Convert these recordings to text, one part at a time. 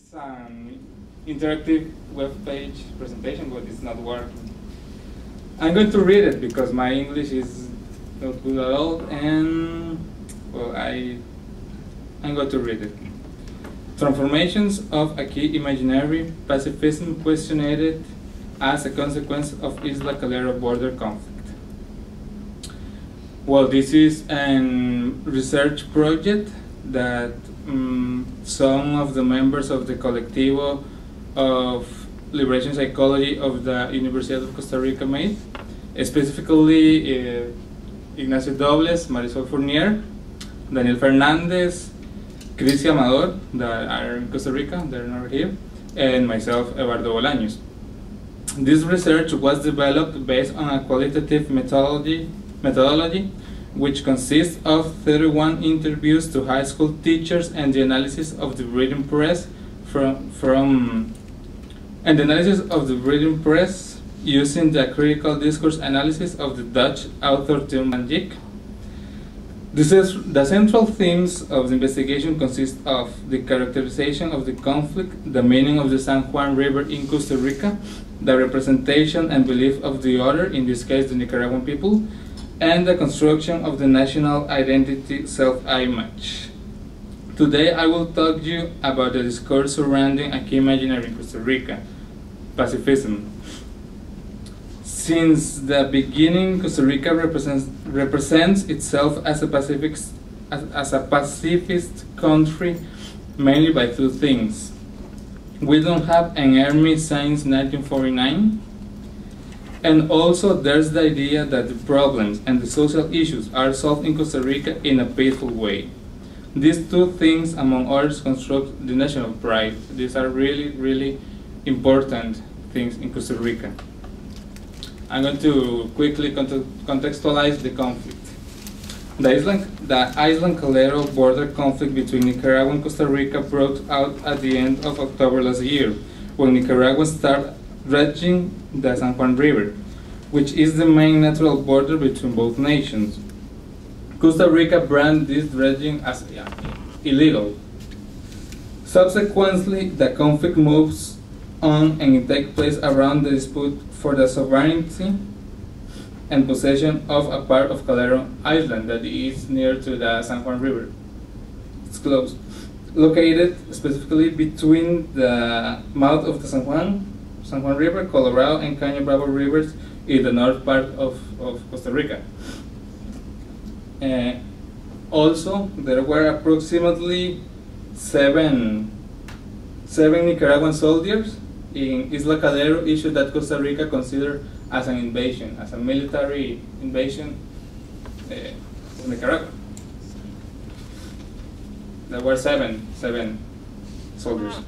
It's an interactive web page presentation, but it's not working. I'm going to read it because my English is not good at all, and well, I'm going to read it. Transformations of a key imaginary pacifism questioned as a consequence of Isla Calero border conflict. Well, this is a research project that some of the members of the Colectivo of Liberation Psychology of the Universidad of Costa Rica made, specifically Ignacio Dobles, Marisol Fournier, Daniel Fernandez, Cris Amador, that are in Costa Rica, they're not here, and myself, Eduardo Bolaños. This research was developed based on a qualitative methodology which consists of 31 interviews to high school teachers and the analysis of the reading press using the critical discourse analysis of the Dutch author Tim van Dijk. The central themes of the investigation consist of the characterization of the conflict, the meaning of the San Juan River in Costa Rica, the representation and belief of the other, in this case the Nicaraguan people, and the construction of the national identity self-image. Today I will talk to you about the discourse surrounding a key imaginary in Costa Rica, pacifism. Since the beginning, Costa Rica represents itself as a pacifist country mainly by two things. We don't have an army since 1949, and also there's the idea that the problems and the social issues are solved in Costa Rica in a peaceful way. These two things, among others, construct the national pride. These are really, really important things in Costa Rica. I'm going to quickly contextualize the conflict. The Isla Calero border conflict between Nicaragua and Costa Rica broke out at the end of October last year, when Nicaragua started dredging the San Juan River, which is the main natural border between both nations. Costa Rica branded this dredging as illegal. Subsequently, the conflict moves on and it takes place around the dispute for the sovereignty and possession of a part of Calero Island that is near to the San Juan River. It's close. Located specifically between the mouth of the San Juan River, Colorado, and Caño Bravo rivers in the north part of Costa Rica. Also, there were approximately seven Nicaraguan soldiers in Isla Calero issue that Costa Rica considered as an invasion, as a military invasion of Nicaragua. There were seven soldiers.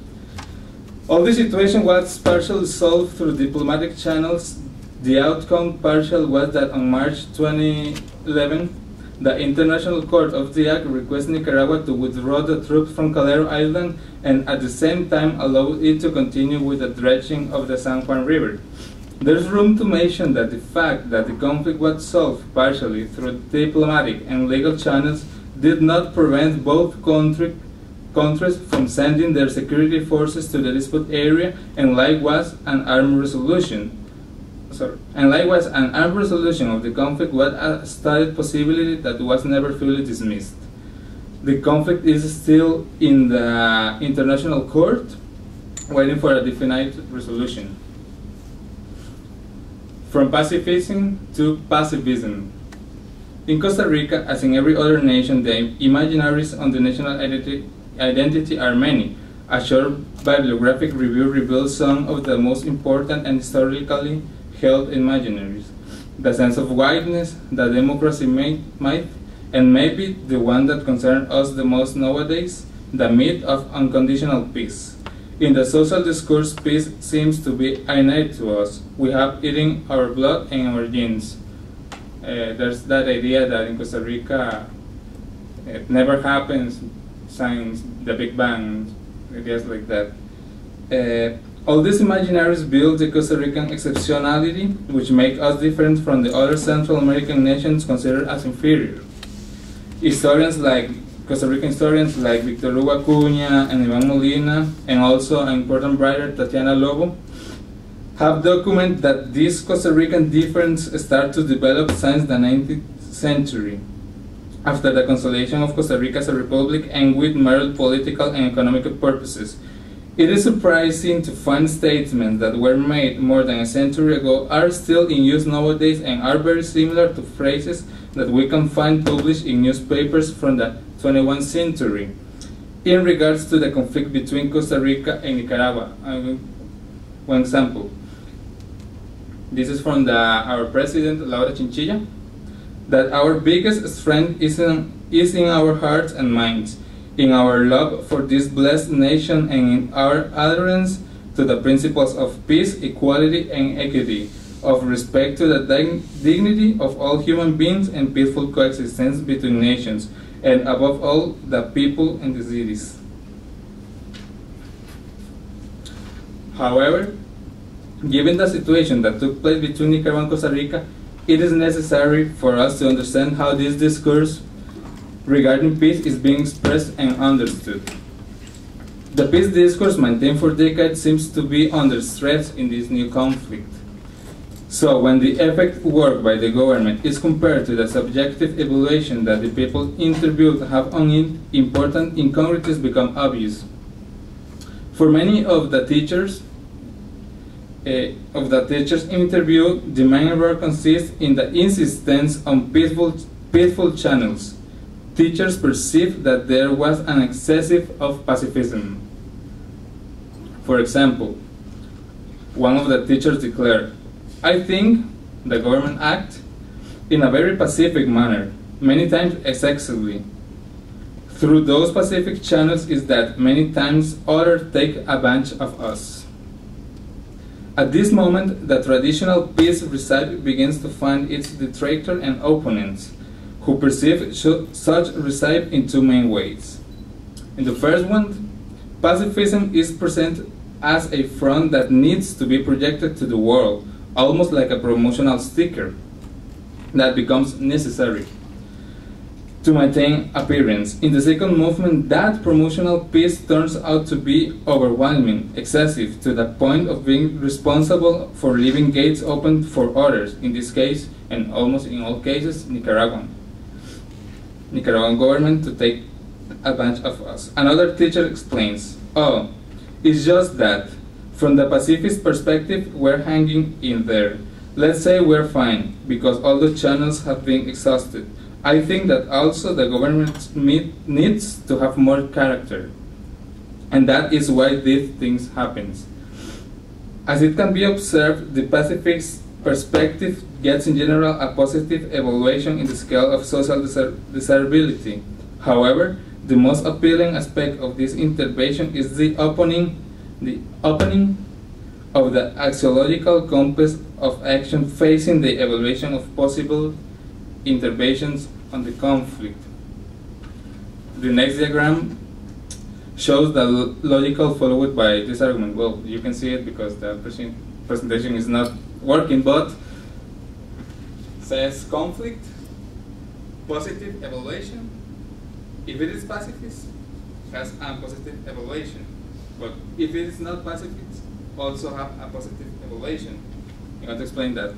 All the situation was partially solved through diplomatic channels. The outcome partial was that on March 2011, the International Court of the Hague requested Nicaragua to withdraw the troops from Calero Island and at the same time allow it to continue with the dredging of the San Juan River. There's room to mention that the fact that the conflict was solved partially through diplomatic and legal channels did not prevent both countries from sending their security forces to the dispute area, and likewise an armed resolution of the conflict was a studied possibility that was never fully dismissed. The conflict is still in the International Court, waiting for a definite resolution. From pacifism to pacifism. In Costa Rica, as in every other nation, the imaginaries on the national identity are many. A short bibliographic review reveals some of the most important and historically held imaginaries: the sense of whiteness, the democracy myth, and maybe the one that concerns us the most nowadays, the myth of unconditional peace. In the social discourse, peace seems to be innate to us. We have it in our blood and our genes. There's that idea that in Costa Rica it never happens since the Big Bang, ideas like that. All these imaginaries build the Costa Rican exceptionality, which make us different from the other Central American nations considered as inferior. Historians like Costa Rican historians like Victor Hugo Acuña and Ivan Molina, and also an important writer, Tatiana Lobo, have documented that this Costa Rican difference started to develop since the 19th century, after the consolidation of Costa Rica as a republic and with marred political and economic purposes. It is surprising to find statements that were made more than a century ago are still in use nowadays and are very similar to phrases that we can find published in newspapers from the 21st century in regards to the conflict between Costa Rica and Nicaragua. One example. This is from our president, Laura Chinchilla, that our biggest strength is in our hearts and minds, in our love for this blessed nation, and in our adherence to the principles of peace, equality, and equity, of respect to the dignity of all human beings and peaceful coexistence between nations, and above all, the people and the cities. However, given the situation that took place between Nicaragua and Costa Rica, it is necessary for us to understand how this discourse regarding peace is being expressed and understood. The peace discourse maintained for decades seems to be under stress in this new conflict. So when the effective work by the government is compared to the subjective evaluation that the people interviewed have on it, important incongruities become obvious. For many of the teachers interviewed, the main error consists in the insistence on peaceful channels. Teachers perceived that there was an excessive of pacifism. For example, one of the teachers declared, "I think the government acts in a very pacific manner, many times excessively. Through those pacific channels is that many times others take advantage of us." At this moment, the traditional peace recipe begins to find its detractor and opponents, who perceive such recipe in two main ways. In the first one, pacifism is presented as a front that needs to be projected to the world, almost like a promotional sticker that becomes necessary to maintain appearance. In the second movement, that promotional peace turns out to be overwhelming, excessive, to the point of being responsible for leaving gates open for others, in this case, and almost in all cases, Nicaraguan government, to take advantage of us. Another teacher explains, "Oh, it's just that, from the pacifist perspective, we're hanging in there. Let's say we're fine, because all the channels have been exhausted. I think that also the government needs to have more character. And that is why these things happen." As it can be observed, the pacifist perspective gets in general a positive evaluation in the scale of social desirability. However, the most appealing aspect of this intervention is the opening of the axiological compass of action facing the evaluation of possible interventions on the conflict. The next diagram shows the logical followed by this argument. Well, you can see it because the presentation is not working, but says conflict, positive evaluation. If it is pacifist, has a positive evaluation. But if it is not pacifist, also have a positive evaluation. I'm going to explain that.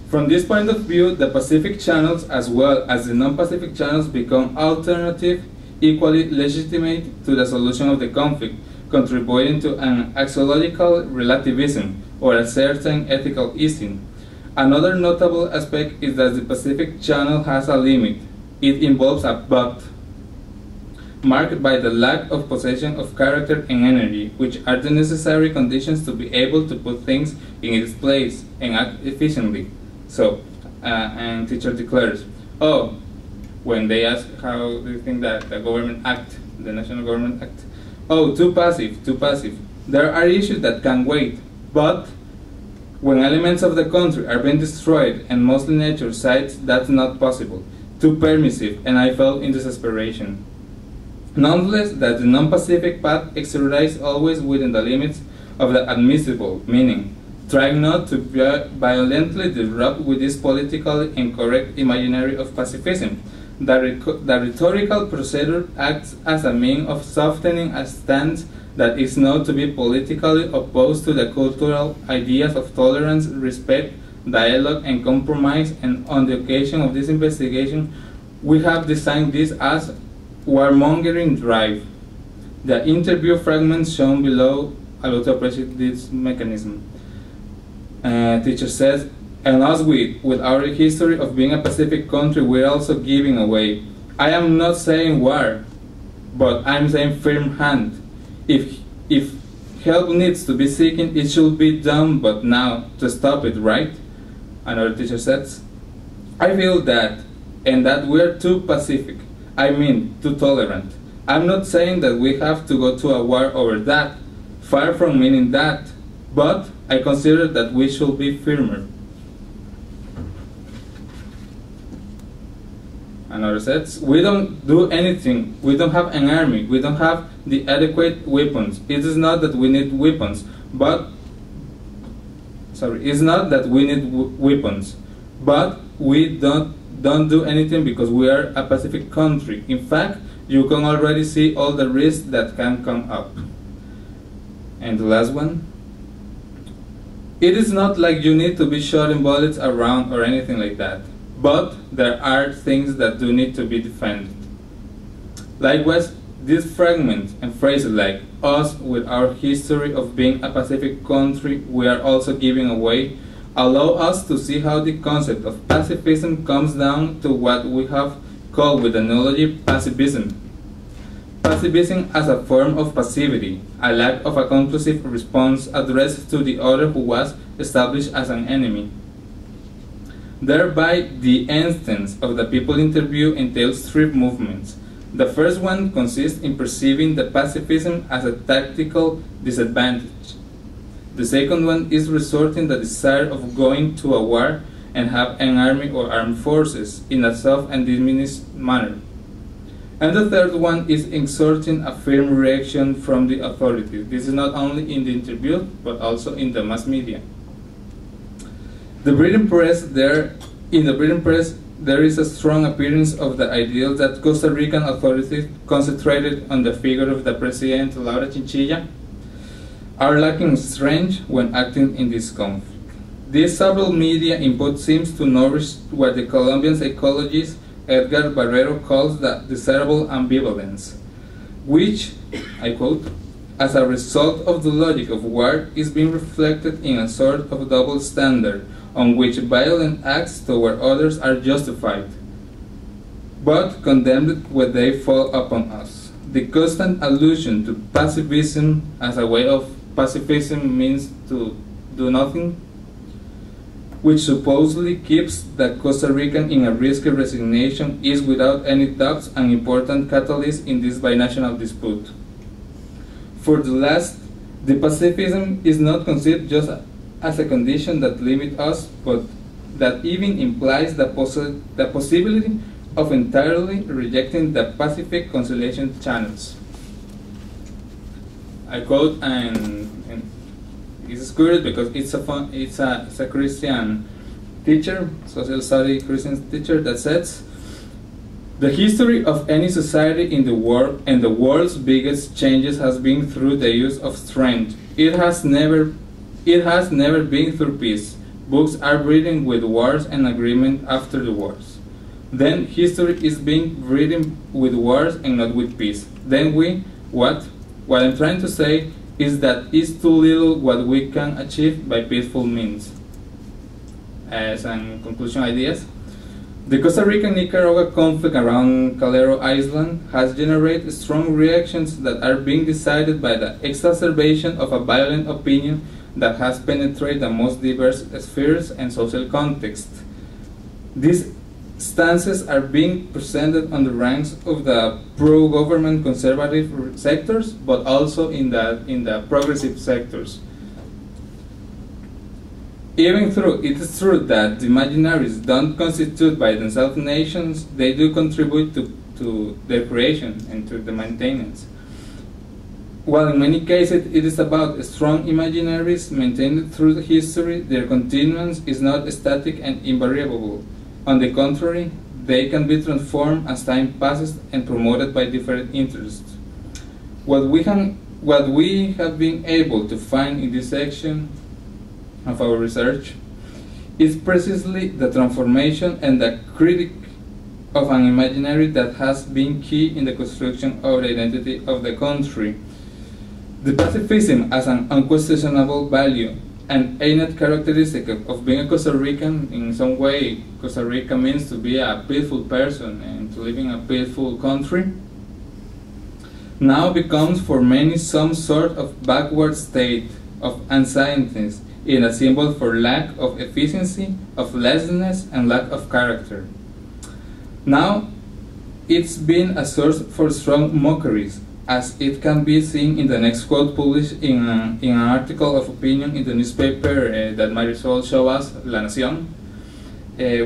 From this point of view, the Pacific channels as well as the non-Pacific channels become alternative, equally legitimate to the solution of the conflict, contributing to an axiological relativism or a certain ethical easing. Another notable aspect is that the Pacific channel has a limit. It involves a but, marked by the lack of possession of character and energy, which are the necessary conditions to be able to put things in its place and act efficiently. So, and teacher declares, "Oh," when they ask how do you think that the government act, the national government act, "Oh, too passive, too passive. There are issues that can wait, but when elements of the country are being destroyed and mostly nature sites, that's not possible. Too permissive, and I fell in desperation." Nonetheless, that the non-Pacific path exercised always within the limits of the admissible, meaning trying not to violently disrupt with this politically incorrect imaginary of pacifism, The rhetorical procedure acts as a means of softening a stance that is known to be politically opposed to the cultural ideas of tolerance, respect, dialogue, and compromise, and on the occasion of this investigation, we have designed this as warmongering drive. The interview fragments shown below allow to appreciate this mechanism. Teacher says, and us with our history of being a Pacific country, we're also giving away. I am not saying war, but I'm saying firm hand. If help needs to be seeking, it should be done, but now to stop it, right? Another teacher says, I feel that, and that we're too Pacific. I mean, too tolerant. I'm not saying that we have to go to a war over that, far from meaning that, but I consider that we should be firmer. Another says, we don't do anything, we don't have an army, we don't have the adequate weapons. It is not that we need weapons, it's not that we need weapons, but we don't do anything because we are a Pacific country. In fact, you can already see all the risks that can come up. And the last one, it is not like you need to be shooting bullets around or anything like that. But there are things that do need to be defended. Likewise, this fragment and phrases like us with our history of being a Pacific country we are also giving away allow us to see how the concept of pacifism comes down to what we have called with the analogy pacifism. Pacifism as a form of passivity, a lack of a conclusive response addressed to the other who was established as an enemy. Thereby, the instance of the people interviewed entails three movements. The first one consists in perceiving the pacifism as a tactical disadvantage. The second one is resorting the desire of going to a war and have an army or armed forces in a soft and diminished manner. And the third one is exerting a firm reaction from the authorities. This is not only in the interview, but also in the mass media. In the Britain press, there is a strong appearance of the ideal that Costa Rican authorities, concentrated on the figure of the President Laura Chinchilla, are lacking strength when acting in this conflict. This subtle media input seems to nourish what the Colombian psychologist Edgar Barrero calls the desirable ambivalence, which, I quote, as a result of the logic of war, is being reflected in a sort of double standard on which violent acts toward others are justified, but condemned when they fall upon us. The constant allusion to pacifism as a way of pacifism means to do nothing, which supposedly keeps the Costa Rican in a risky resignation, is without any doubt an important catalyst in this binational dispute. For the last, the pacifism is not conceived just as a condition that limits us, but that even implies the possibility of entirely rejecting the Pacific conciliation channels. I quote, and it's curious because it's a Christian teacher, social study Christian teacher, that says, the history of any society in the world and the world's biggest changes has been through the use of strength. It has never been through peace. Books are written with wars and agreement after the wars. Then history is being written with wars and not with peace. Then what I'm trying to say is that it's too little what we can achieve by peaceful means. As some conclusion ideas, the Costa Rica-Nicaragua conflict around Calero Island has generated strong reactions that are being decided by the exacerbation of a violent opinion that has penetrated the most diverse spheres and social contexts. These stances are being presented on the ranks of the pro-government conservative sectors, but also in the progressive sectors. Even though it is true that the imaginaries don't constitute by themselves nations, they do contribute to their creation and to the maintenance. While in many cases it is about strong imaginaries maintained through the history, their continuance is not static and invariable. On the contrary, they can be transformed as time passes and promoted by different interests. What we have been able to find in this section of our research is precisely the transformation and the critique of an imaginary that has been key in the construction of the identity of the country. The pacifism as an unquestionable value and innate characteristic of being a Costa Rican. In some way, Costa Rica means to be a peaceful person and to live in a peaceful country, now becomes for many some sort of backward state of unsoundness and a symbol for lack of efficiency, of lessness, and lack of character. Now, it's been a source for strong mockeries, as it can be seen in the next quote published in an article of opinion in the newspaper that Marisol showed us, La Nación,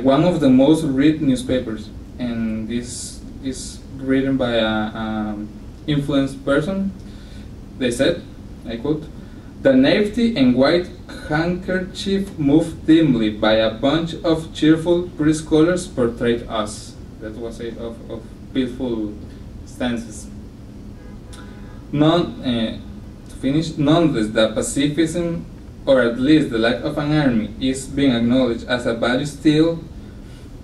one of the most read newspapers, and this is written by an influenced person. They said, I quote, "The naivety and white handkerchief moved dimly by a bunch of cheerful preschoolers portrayed us." That was it, of peaceful stances. To finish, nonetheless, the pacifism, or at least the lack of an army, is being acknowledged as a value still,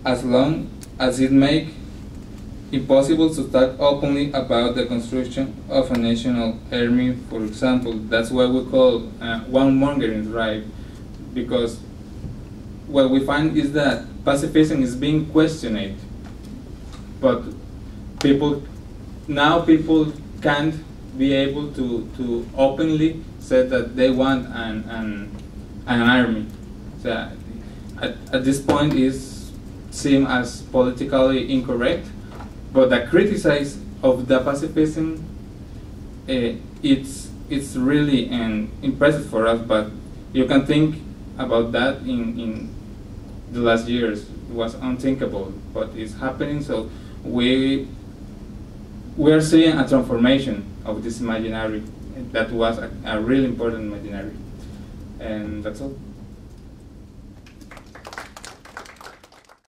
as long as it makes impossible to talk openly about the construction of a national army, for example. That's what we call one-mongering, right? Because what we find is that pacifism is being questioned, but people can't be able to openly say that they want an army. So at this point is seen as politically incorrect, but the criticize of the pacifism, it's really impressive for us, but you can think about that in the last years. It was unthinkable, but it's happening. So we are seeing a transformation of this imaginary that was a really important imaginary. And that's all.